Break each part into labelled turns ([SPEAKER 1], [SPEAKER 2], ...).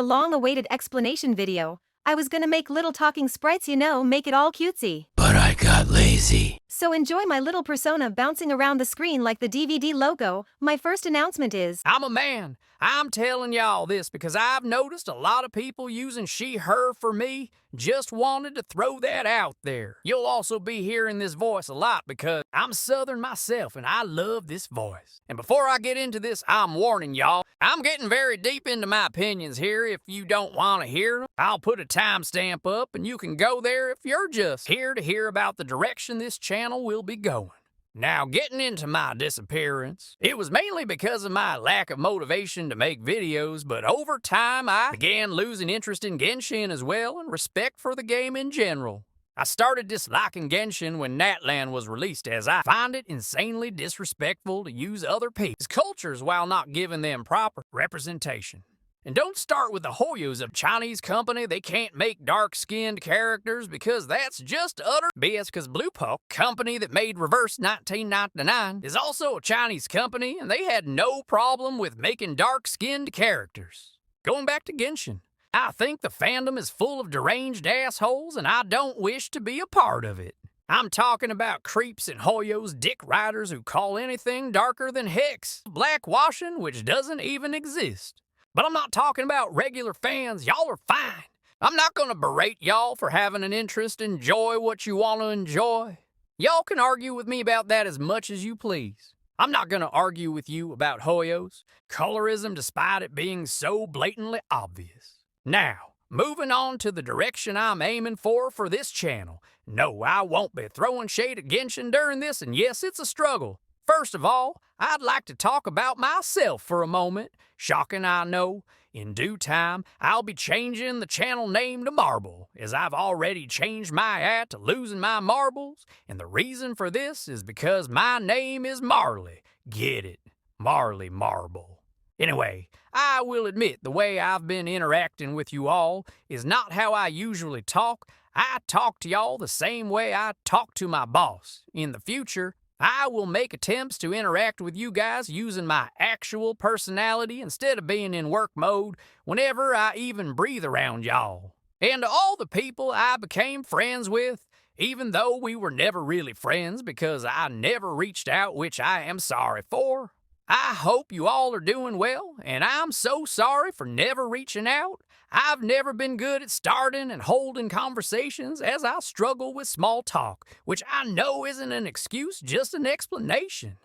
[SPEAKER 1] long-awaited explanation video. I was gonna make little talking sprites, make it all cutesy.
[SPEAKER 2] But I got lazy.
[SPEAKER 1] So enjoy my little persona bouncing around the screen like the DVD logo. My first announcement is,
[SPEAKER 3] I'm a man. I'm telling y'all this because I've noticed a lot of people using she, her for me. Just wanted to throw that out there. You'll also be hearing this voice a lot because I'm Southern myself and I love this voice. And before I get into this, I'm warning y'all, I'm getting very deep into my opinions here. If you don't want to hear them, I'll put a timestamp up and you can go there if you're just here to hear about the direction this channel will be going. Now, getting into my disappearance, it was mainly because of my lack of motivation to make videos, but over time I began losing interest in Genshin as well and respect for the game in general. I started disliking Genshin when Natlan was released, as I find it insanely disrespectful to use other people's cultures while not giving them proper representation. And don't start with the Hoyos of Chinese company. They can't make dark-skinned characters because that's just utter BS, because Bluepo, company that made Reverse 1999, is also a Chinese company and they had no problem with making dark-skinned characters. Going back to Genshin, I think the fandom is full of deranged assholes and I don't wish to be a part of it. I'm talking about creeps and Hoyos, dick riders who call anything darker than Hex blackwashing, which doesn't even exist. But I'm not talking about regular fans. Y'all are fine. I'm not gonna berate y'all for having an interest. Enjoy what you want to enjoy. Y'all can argue with me about that as much as you please. I'm not gonna argue with you about Hoyos, colorism despite it being so blatantly obvious. Now, moving on to the direction I'm aiming for this channel. No, I won't be throwing shade at Genshin during this, and yes, it's a struggle. First of all, I'd like to talk about myself for a moment. Shocking, I know. In due time, I'll be changing the channel name to Marble, as I've already changed my hat to losing my marbles, and the reason for this is because my name is Marley. Get it? Marley Marble. Anyway, I will admit the way I've been interacting with you all is not how I usually talk. I talk to y'all the same way I talk to my boss. In the future, I will make attempts to interact with you guys using my actual personality instead of being in work mode whenever I even breathe around y'all. And to all the people I became friends with, even though we were never really friends because I never reached out, which I am sorry for, I hope you all are doing well, and I'm so sorry for never reaching out. I've never been good at starting and holding conversations as I struggle with small talk, which I know isn't an excuse, just an explanation.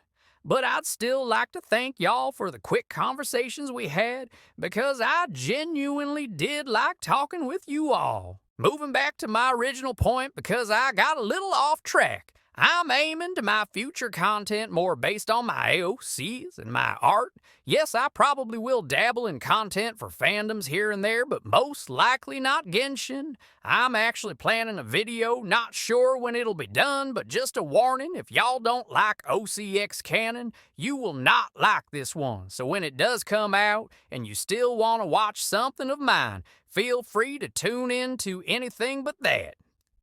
[SPEAKER 3] But I'd still like to thank y'all for the quick conversations we had because I genuinely did like talking with you all. Moving back to my original point because I got a little off track. I'm aiming to my future content more based on my AOCs and my art. Yes, I probably will dabble in content for fandoms here and there, but most likely not Genshin. I'm actually planning a video, not sure when it'll be done, but just a warning, if y'all don't like OCX canon, you will not like this one. So when it does come out, and you still want to watch something of mine, feel free to tune in to anything but that.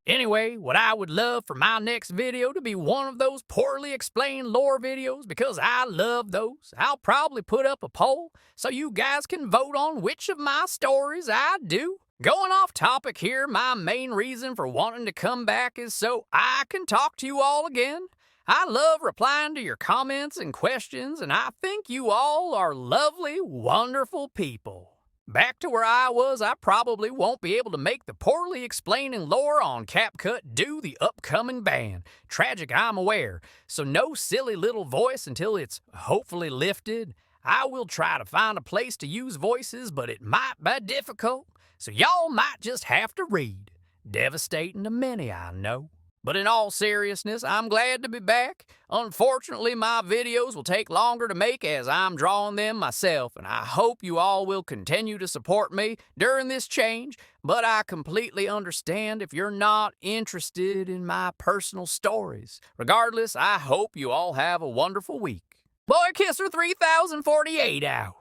[SPEAKER 3] Anyway, what I would love for my next video to be one of those poorly explained lore videos because I love those. I'll probably put up a poll so you guys can vote on which of my stories I do. Going off topic here, my main reason for wanting to come back is so I can talk to you all again. I love replying to your comments and questions, and I think you all are lovely, wonderful people. Back to where I was, I probably won't be able to make the poorly explaining lore on CapCut do the upcoming ban. Tragic, I'm aware. So no silly little voice until it's hopefully lifted. I will try to find a place to use voices, but it might be difficult. So y'all might just have to read. Devastating to many, I know. But in all seriousness, I'm glad to be back. Unfortunately, my videos will take longer to make as I'm drawing them myself, and I hope you all will continue to support me during this change, but I completely understand if you're not interested in my personal stories. Regardless, I hope you all have a wonderful week. Boy Kisser 3048 out.